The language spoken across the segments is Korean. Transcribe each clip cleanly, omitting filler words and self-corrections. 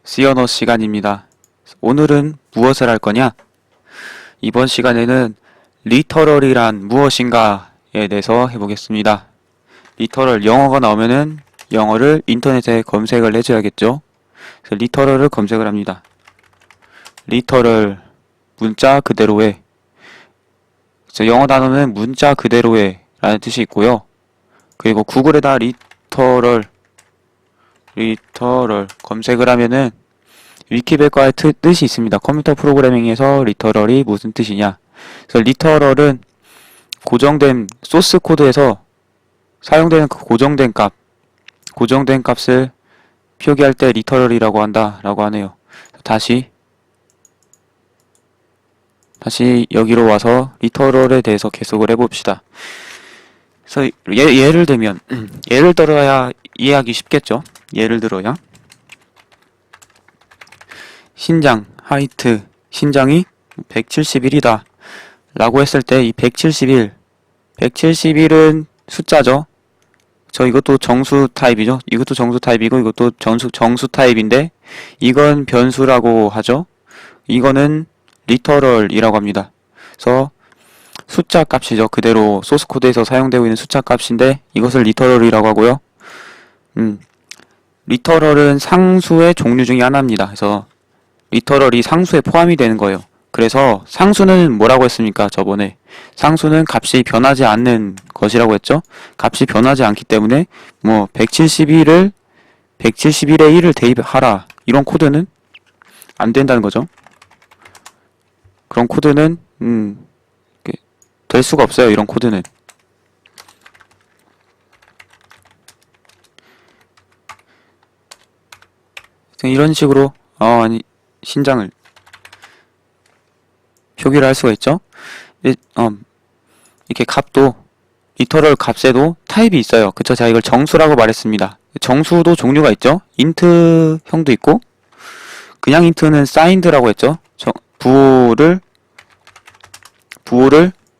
C언어 시간입니다. 오늘은 무엇을 할 거냐? 이번 시간에는 리터럴이란 무엇인가에 대해서 해보겠습니다. 리터럴, 영어가 나오면은 영어를 인터넷에 검색을 해줘야겠죠? 그래서 리터럴을 검색을 합니다. 리터럴, 문자 그대로의. 그래서 영어 단어는 문자 그대로의 라는 뜻이 있고요. 그리고 구글에다 리터럴 검색을 하면은 위키백과의 뜻이 있습니다. 컴퓨터 프로그래밍에서 리터럴이 무슨 뜻이냐. 그래서 리터럴은 고정된 소스 코드에서 사용되는 그 고정된 값을 표기할 때 리터럴이라고 한다라고 하네요. 다시 여기로 와서 리터럴에 대해서 계속을 해봅시다. 그래서 예를 들면 예를 들어야 이해하기 쉽겠죠. 예를 들어야 신장, 하이트, 신장이 171이다 라고 했을 때 이 171은 숫자죠. 이것도 정수 타입이죠. 이것도 정수 타입이고 이것도 정수 타입인데 이건 변수라고 하죠. 이거는 리터럴이라고 합니다. 그래서 숫자 값이죠. 그대로 소스 코드에서 사용되고 있는 숫자 값인데 이것을 리터럴이라고 하고요. 리터럴은 상수의 종류 중에 하나입니다. 그래서 리터럴이 상수에 포함이 되는 거예요. 그래서 상수는 뭐라고 했습니까? 저번에 상수는 값이 변하지 않는 것이라고 했죠. 값이 변하지 않기 때문에 뭐 171의 1을 대입하라 이런 코드는 안 된다는 거죠. 그런 코드는 될 수가 없어요. 이런 코드는. 이런 식으로 신장을 표기를 할 수가 있죠. 이렇게 값도 리터럴 값에도 타입이 있어요. 그쵸? 제가 이걸 정수라고 말했습니다. 정수도 종류가 있죠. 인트형도 있고 그냥 인트는 사인드라고 했죠. 부호를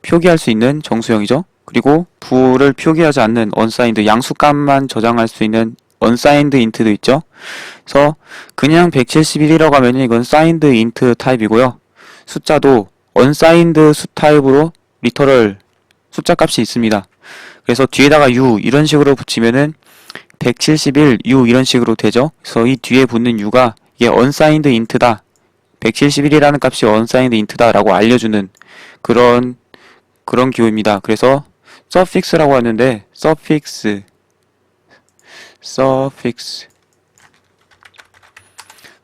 표기할 수 있는 정수형이죠. 그리고 부호를 표기하지 않는 언사인드, 양수값만 저장할 수 있는 언사인드 인트도 있죠. 그래서 그냥 171이라고 하면 이건 사인드 인트 타입이고요. 숫자도 언사인드 수 타입으로 리터럴 숫자 값이 있습니다. 그래서 뒤에다가 u 이런 식으로 붙이면은 171 u 이런 식으로 되죠. 그래서 이 뒤에 붙는 u가 이게 언사인드 인트다. 171이라는 값이 언사인드 인트다 라고 알려주는 그런 기호입니다. 그래서 서픽스라고 하는데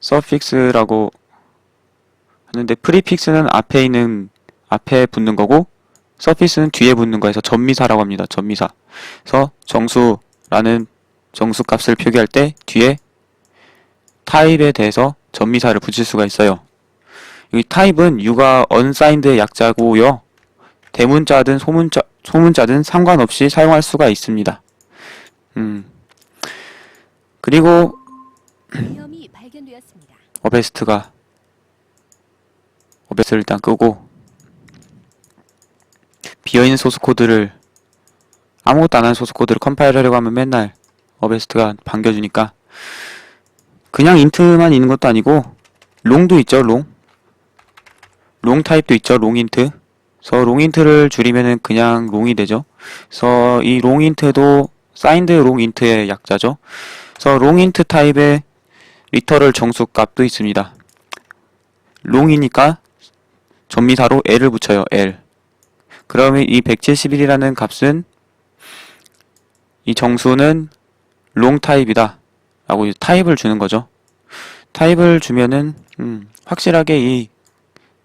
서픽스라고 하는데 프리픽스는 앞에 붙는 거고 서피스는 뒤에 붙는 거에서 전미사라고 합니다. 전미사. 그래서 정수라는 정수 값을 표기할 때 뒤에 타입에 대해서 전미사를 붙일 수가 있어요. 이 타입은 u가 unsigned의 약자고요. 대문자든 소문자든 상관없이 사용할 수가 있습니다. 그리고 위험이 발견되었습니다. 어베스트를 일단 끄고 비어있는 소스 코드를 아무것도 안 하는 소스 코드를 컴파일 하려고 하면 맨날 어베스트가 반겨주니까 그냥 인트만 있는 것도 아니고 롱도 있죠. 롱 타입도 있죠. 롱인트. 그래서 롱인트를 줄이면은 그냥 롱이 되죠. 그래서 이 롱인트도 사인드 롱인트의 약자죠. 그래서 롱인트 타입의 리터럴 정수 값도 있습니다. 롱이니까 전미사로 L을 붙여요. L. 그러면 이 171이라는 값은 이 정수는 롱 타입이다 라고 타입을 주는 거죠. 타입을 주면은 확실하게 이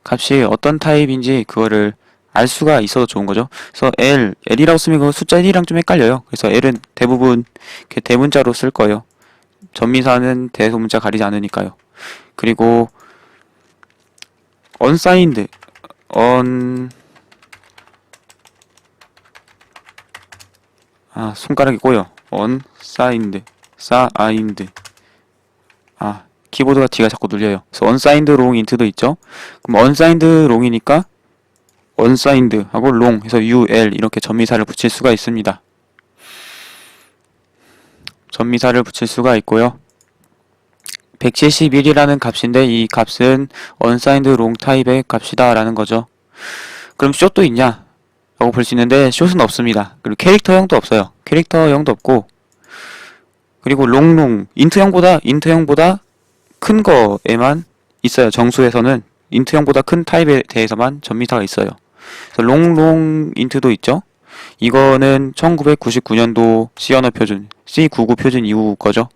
값이 어떤 타입인지 그거를 알 수가 있어서 좋은 거죠. 그래서 L이라고 쓰면 그 숫자 1이랑 좀 헷갈려요. 그래서 L은 대부분 이렇게 대문자로 쓸 거예요. 전미사는 대소문자 가리지 않으니까요. 그리고 unsigned 손가락이 꼬여. unsigned 키보드가 D가 자꾸 눌려요. 그래서 unsigned long int도 있죠. 그럼 unsigned long이니까 unsigned 하고 long 해서 ul 이렇게 전미사를 붙일 수가 있습니다. 전미사를 붙일 수가 있고요. 171이라는 값인데 이 값은 unsigned long 타입의 값이다 라는 거죠. 그럼 숏도 있냐? 라고 볼 수 있는데 숏은 없습니다. 그리고 캐릭터형도 없어요. 캐릭터형도 없고, 그리고 롱롱 인트형보다 큰 거에만 있어요. 정수에서는 인트형보다 큰 타입에 대해서만 전미사가 있어요. 그래서 롱롱 인트도 있죠. 이거는 1999년도 C 언어 표준 C99 표준 이후 거죠.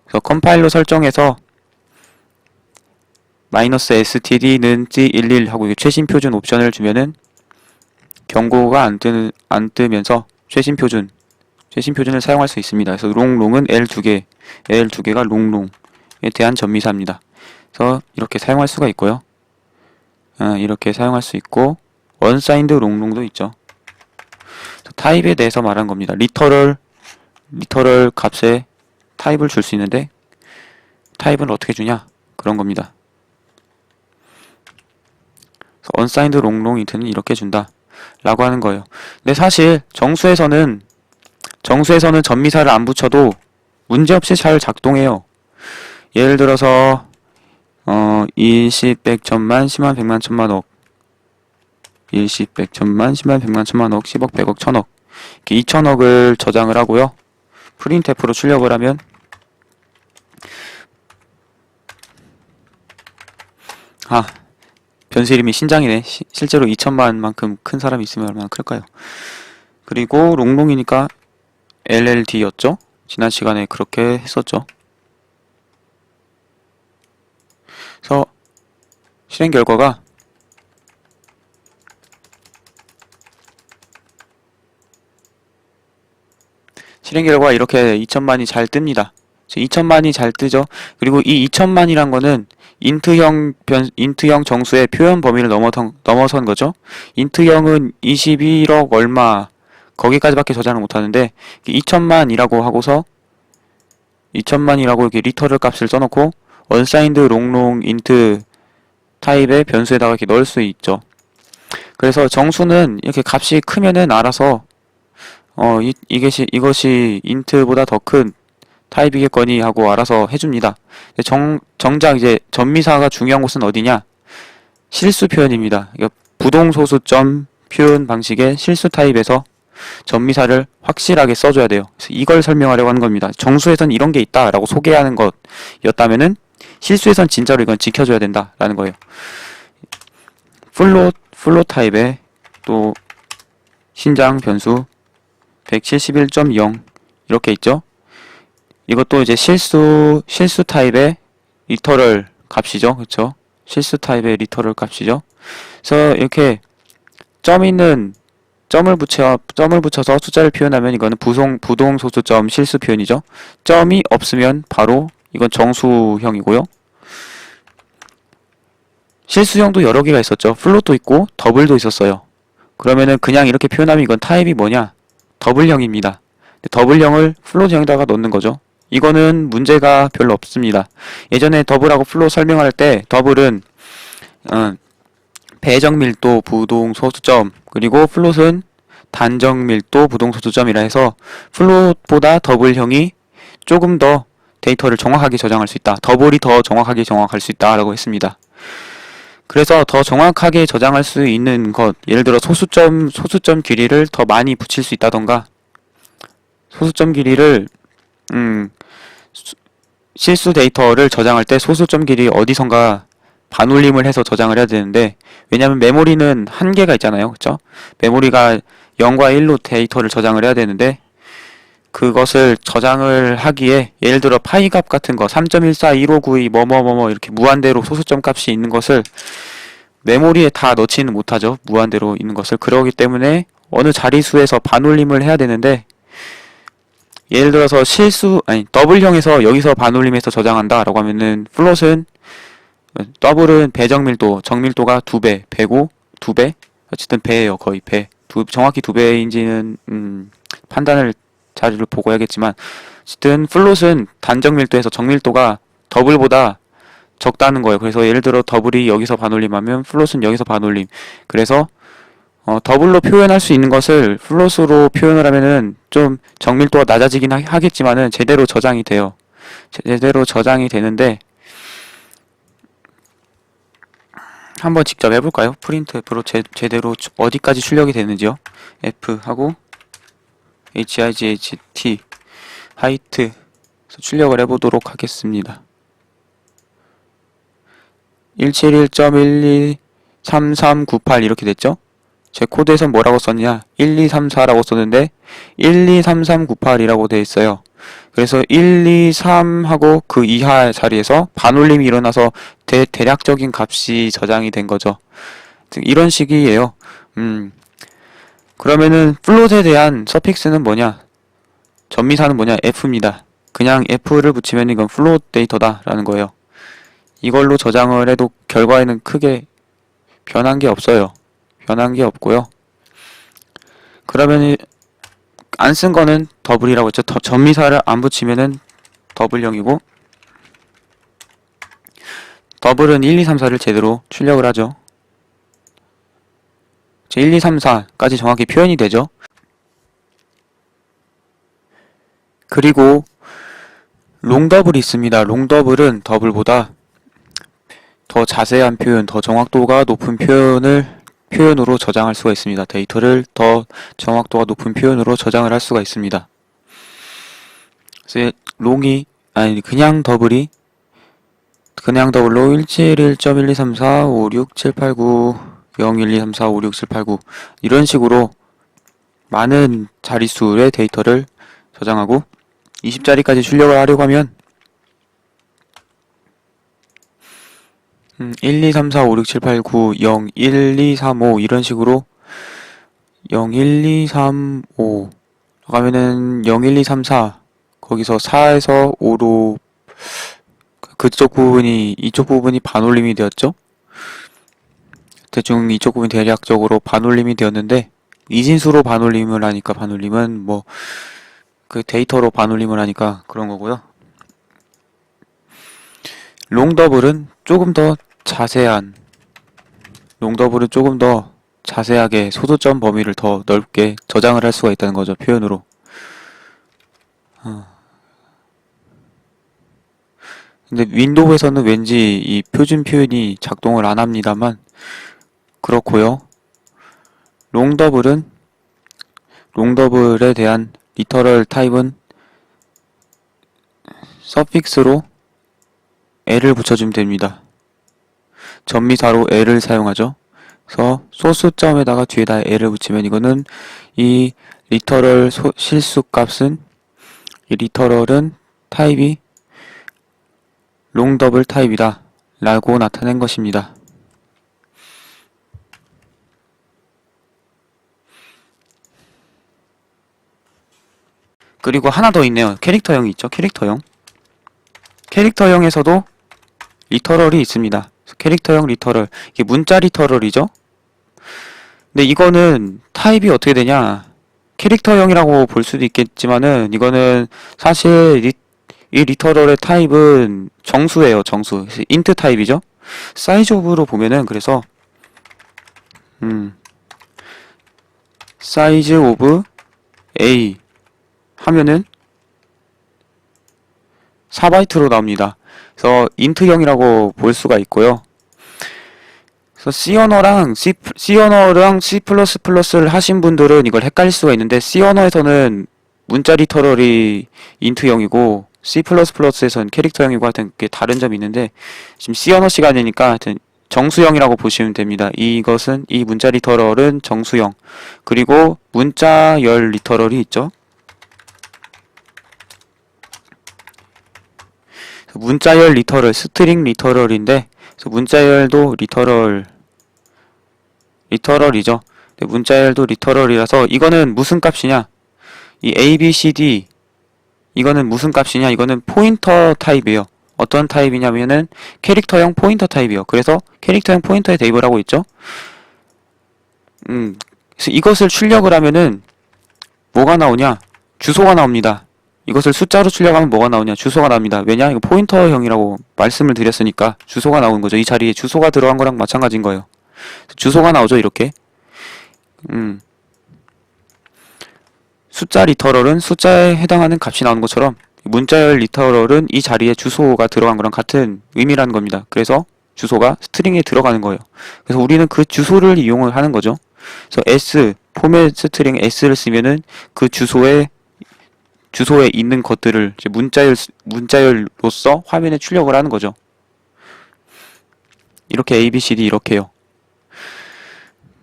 그래서 컴파일러 설정에서 -std는 C11 하고 최신 표준 옵션을 주면은 경고가 안 뜨면서 최신 표준을 사용할 수 있습니다. 그래서 롱롱은 L2개가 롱롱에 대한 전미사입니다. 그래서 이렇게 사용할 수가 있고요. 이렇게 사용할 수 있고, unsigned 롱롱도 있죠. 타입에 대해서 말한 겁니다. 리터럴 값에 타입을 줄 수 있는데 타입은 어떻게 주냐? 그런 겁니다. unsigned 롱롱 인트는 이렇게 준다 라고 하는 거예요. 근데 사실 정수에서는 전미사를 안 붙여도 문제없이 잘 작동해요. 예를 들어서 일십, 백, 천만, 십만, 백만, 천만억, 일십, 백, 천만, 십만, 백만, 천만억, 10억, 100억, 1000억 이렇게 2000억을 저장을 하고요. 프린트F로 출력을 하면 변수 이름이 신장이네. 실제로 2000만만큼 큰 사람이 있으면 얼마나 클까요? 그리고 롱롱이니까 LLD였죠? 지난 시간에 그렇게 했었죠. 그래서 실행 결과가 이렇게 2000만이 잘 뜹니다. 2000만이 잘 뜨죠. 그리고 이 2000만이란 거는 인트형 정수의 표현 범위를 넘어선 거죠. 인트형은 21억 얼마 거기까지밖에 저장을 못하는데 2000만이라고 하고서 2000만이라고 이렇게 리터럴 값을 써놓고 unsigned 롱롱 인트 타입의 변수에다가 이렇게 넣을 수 있죠. 그래서 정수는 이렇게 값이 크면은 알아서 이것이 인트보다 더 큰 타입이겠거니 하고 알아서 해줍니다. 정작 이제 전미사가 중요한 곳은 어디냐? 실수 표현입니다. 부동소수점 표현 방식의 실수 타입에서 전미사를 확실하게 써줘야 돼요. 그래서 이걸 설명하려고 하는 겁니다. 정수에선 이런 게 있다 라고 소개하는 것이었다면은 실수에선 진짜로 이건 지켜줘야 된다 라는 거예요. 플롯 타입의 또 신장 변수 171.0 이렇게 있죠. 이것도 이제 실수 타입의 리터럴 값이죠. 그렇죠? 실수 타입의 리터럴 값이죠. 그래서 이렇게 점을 붙여서 숫자를 표현하면 이거는 부동소수점 실수 표현이죠. 점이 없으면 바로 이건 정수형이고요. 실수형도 여러 개가 있었죠. 플롯도 있고 더블도 있었어요. 그러면은 그냥 이렇게 표현하면 이건 타입이 뭐냐? 더블형입니다. 더블형을 플롯형에다가 넣는 거죠. 이거는 문제가 별로 없습니다. 예전에 더블하고 플롯 설명할 때 더블은 배정밀도 부동소수점, 그리고 플롯은 단정밀도 부동소수점이라 해서 플롯보다 더블형이 조금 더 데이터를 정확하게 저장할 수 있다. 더블이 더 정확하게 저장할 수 있다 라고 했습니다. 그래서 더 정확하게 저장할 수 있는 것, 예를 들어 소수점 길이를 더 많이 붙일 수 있다던가, 소수점 길이를 실수 데이터를 저장할 때 소수점 길이 어디선가 반올림을 해서 저장을 해야 되는데, 왜냐면 메모리는 한계가 있잖아요. 그쵸? 메모리가 0과 1로 데이터를 저장을 해야 되는데, 그것을 저장을 하기에 예를 들어 파이 값 같은 거 3.141592 뭐뭐뭐뭐 이렇게 무한대로 소수점 값이 있는 것을 메모리에 다 넣지는 못하죠. 무한대로 있는 것을. 그러기 때문에 어느 자리수에서 반올림을 해야 되는데, 예를 들어서 더블형에서 여기서 반올림해서 저장한다 라고 하면은 더블은 배정밀도, 정밀도가 2배, 배고 2배, 어쨌든 배예요. 거의 배. 정확히 2배인지는 판단을 자료를 보고 해야겠지만, 어쨌든 플롯은 단정밀도에서 정밀도가 더블보다 적다는 거예요. 그래서 예를 들어 더블이 여기서 반올림하면 플롯은 여기서 반올림. 그래서 더블로 표현할 수 있는 것을 플롯으로 표현을 하면은 좀 정밀도가 낮아지긴 하겠지만은 제대로 저장이 돼요. 제대로 저장이 되는데, 한번 직접 해볼까요? 프린트 F로 제대로 어디까지 출력이 되는지요. F 하고 HIGHT 하이트 출력을 해보도록 하겠습니다. 171.123398 이렇게 됐죠? 제 코드에선 뭐라고 썼냐? 1234라고 썼는데 123398이라고 되어 있어요. 그래서 123하고 그 이하 자리에서 반올림이 일어나서 대략적인 값이 저장이 된 거죠. 이런 식이에요. 그러면은 플롯에 대한 서픽스는 뭐냐? 전미사는 뭐냐? F입니다. 그냥 F를 붙이면 이건 플롯 데이터다 라는 거예요. 이걸로 저장을 해도 결과에는 크게 변한 게 없어요. 변한 게 없고요. 그러면 안 쓴 거는 더블이라고 했죠. 전미사를 안 붙이면은 더블0이고 더블은 1, 2, 3, 4를 제대로 출력을 하죠. 1, 2, 3, 4까지 정확히 표현이 되죠. 그리고 롱더블이 있습니다. 롱더블은 더블보다 더 자세한 표현, 더 정확도가 높은 표현으로 저장할 수가 있습니다. 데이터를 더 정확도가 높은 표현으로 저장을 할 수가 있습니다. 그래서 그냥 더블로 171.12345678901234567789 이런 식으로 많은 자릿수의 데이터를 저장하고 20자리까지 출력을 하려고 하면 1, 2, 3, 4, 5, 6, 7, 8, 9, 0, 1, 2, 3, 5 이런 식으로 0, 1, 2, 3, 5 가면은 0, 1, 2, 3, 4 거기서 4에서 5로 이쪽 부분이 반올림이 되었죠? 대충 이쪽 부분이 대략적으로 반올림이 되었는데 이진수로 반올림을 하니까 반올림은 뭐 그 데이터로 반올림을 하니까 그런 거고요. 롱더블은 조금 더 자세하게 소수점 범위를 더 넓게 저장을 할 수가 있다는 거죠. 표현으로. 근데 윈도우에서는 왠지 이 표준 표현이 작동을 안 합니다만 그렇고요. 롱더블에 대한 리터럴 타입은 서픽스로 L을 붙여주면 됩니다. 전미사로 L을 사용하죠. 그래서 소수점에다가 뒤에다 L을 붙이면 이거는 이 리터럴 실수값은 이 리터럴은 타입이 롱더블 타입이다 라고 나타낸 것입니다. 그리고 하나 더 있네요. 캐릭터형이 있죠. 캐릭터형에서도 리터럴이 있습니다. 캐릭터형 리터럴. 이게 문자 리터럴이죠. 근데 이거는 타입이 어떻게 되냐? 캐릭터형이라고 볼 수도 있겠지만은 이거는 사실 이 리터럴의 타입은 정수예요. 정수. 인트 타입이죠. 사이즈 오브로 보면은 그래서 사이즈 오브 A 하면은 4바이트로 나옵니다. 그래서 인트형이라고 볼 수가 있고요. 그래서 C언어랑 C++를 하신 분들은 이걸 헷갈릴 수가 있는데 C언어에서는 문자 리터럴이 인트형이고 C++에서는 캐릭터형이고 하여튼 게 다른 점이 있는데 지금 C언어 시간이니까 하여튼 정수형이라고 보시면 됩니다. 이 문자 리터럴은 정수형. 그리고 문자열 리터럴이 있죠. 문자열 리터럴, 스트링 리터럴인데 그래서 문자열도 리터럴이죠. 문자열도 리터럴이라서 이거는 무슨 값이냐? 이 A, B, C, D 이거는 무슨 값이냐? 이거는 포인터 타입이에요. 어떤 타입이냐면은 캐릭터형 포인터 타입이에요. 그래서 캐릭터형 포인터에 대입을 하고 있죠. 그래서 이것을 출력을 하면은 뭐가 나오냐? 주소가 나옵니다. 이것을 숫자로 출력하면 뭐가 나오냐? 주소가 나옵니다. 왜냐? 이거 포인터형이라고 말씀을 드렸으니까 주소가 나오는 거죠. 이 자리에 주소가 들어간 거랑 마찬가지인 거예요. 주소가 나오죠, 이렇게. 숫자 리터럴은 숫자에 해당하는 값이 나오는 것처럼 문자열 리터럴은 이 자리에 주소가 들어간 거랑 같은 의미라는 겁니다. 그래서 주소가 스트링에 들어가는 거예요. 그래서 우리는 그 주소를 이용을 하는 거죠. 그래서 s 포맷 스트링 s를 쓰면은 그 주소에 있는 것들을 이제 문자열로서 화면에 출력을 하는 거죠. 이렇게 A, B, C, D 이렇게요.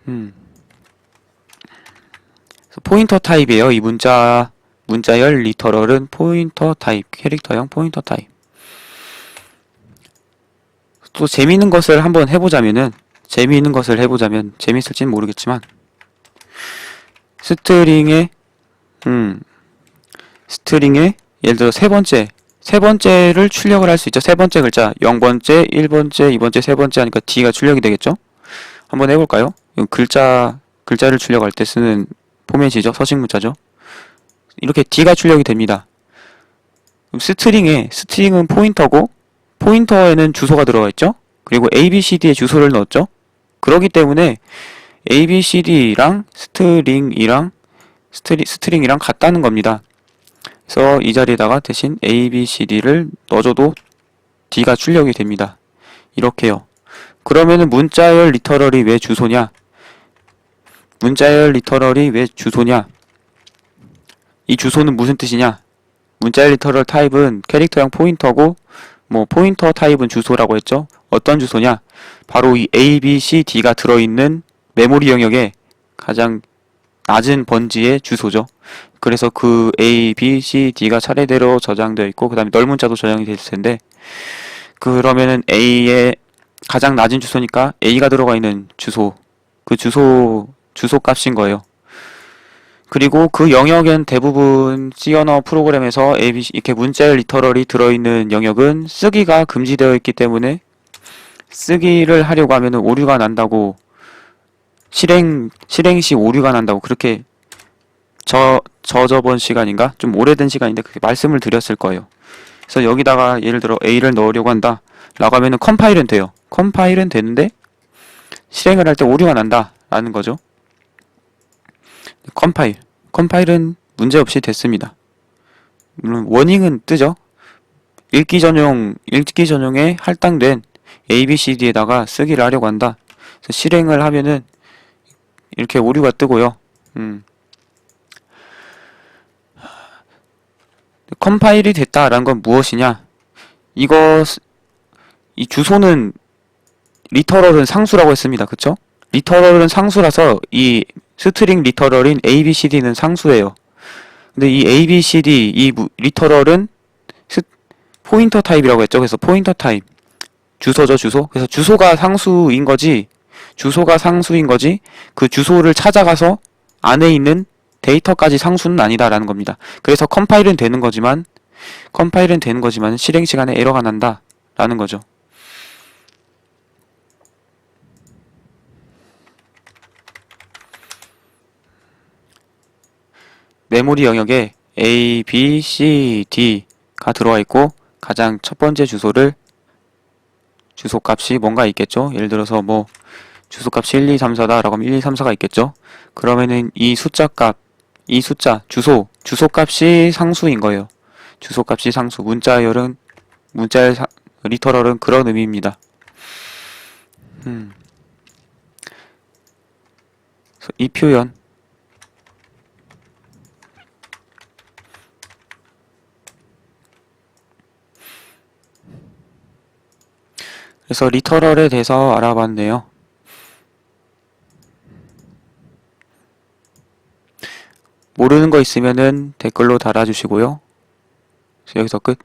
그래서 포인터 타입이에요. 이 문자열 리터럴은 포인터 타입, 캐릭터형 포인터 타입. 또 재미있는 것을 한번 해보자면 재밌을지는 모르겠지만 스트링에 예를 들어 세 번째를 출력을 할 수 있죠. 세 번째 글자 0번째, 1번째, 2번째, 세 번째 하니까 D가 출력이 되겠죠. 한번 해볼까요? 이거 글자를 출력할 때 쓰는 포맷이죠. 서식 문자죠. 이렇게 D가 출력이 됩니다. 그럼 스트링은 포인터고 포인터에는 주소가 들어가 있죠. 그리고 ABCD에 주소를 넣었죠. 그렇기 때문에 ABCD랑 스트링이랑 같다는 겁니다. 그래서 이 자리에다가 대신 ABCD를 넣어줘도 D가 출력이 됩니다. 이렇게요. 그러면은 문자열 리터럴이 왜 주소냐? 이 주소는 무슨 뜻이냐? 문자열 리터럴 타입은 캐릭터형 포인터고 뭐 포인터 타입은 주소라고 했죠. 어떤 주소냐? 바로 이 A, B, C, D가 들어있는 메모리 영역에 가장 낮은 번지의 주소죠. 그래서 그 A, B, C, D가 차례대로 저장되어 있고 그 다음에 넓은 문자도 저장이 될 텐데 그러면은 A의 가장 낮은 주소니까 A가 들어가 있는 주소 그 주소 값인 거예요. 그리고 그 영역엔 대부분 C 언어 프로그램에서 ABC 이렇게 문자열 리터럴이 들어있는 영역은 쓰기가 금지되어 있기 때문에 쓰기를 하려고 하면은 오류가 난다고 실행 시 오류가 난다고 그렇게 저번 시간인가? 좀 오래된 시간인데 그렇게 말씀을 드렸을 거예요. 그래서 여기다가 예를 들어 A를 넣으려고 한다 라고 하면은 컴파일은 돼요. 컴파일은 되는데 실행을 할 때 오류가 난다 라는 거죠. 컴파일은 문제없이 됐습니다. 물론 워닝은 뜨죠. 읽기 전용에 할당된 ABCD에다가 쓰기를 하려고 한다. 그래서 실행을 하면은 이렇게 오류가 뜨고요. 컴파일이 됐다라는 건 무엇이냐? 이 주소는 리터럴은 상수라고 했습니다. 그쵸? 리터럴은 상수라서 이 스트링 리터럴인 ABCD는 상수예요. 근데 이 ABCD, 리터럴은 포인터 타입이라고 했죠. 그래서 포인터 타입. 주소죠, 주소. 그래서 주소가 상수인 거지, 그 주소를 찾아가서 안에 있는 데이터까지 상수는 아니다라는 겁니다. 그래서 컴파일은 되는 거지만 실행 시간에 에러가 난다라는 거죠. 메모리 영역에 A, B, C, D가 들어와 있고 가장 첫 번째 주소 값이 뭔가 있겠죠. 예를 들어서 뭐 주소값이 1, 2, 3, 4다 라고 하면 1, 2, 3, 4가 있겠죠. 그러면은 이 주소 값이 상수인 거예요. 주소 값이 상수. 문자열 리터럴은 그런 의미입니다. 그래서 이 표현 그래서 리터럴에 대해서 알아봤네요. 모르는 거 있으면은 댓글로 달아주시고요. 여기서 끝.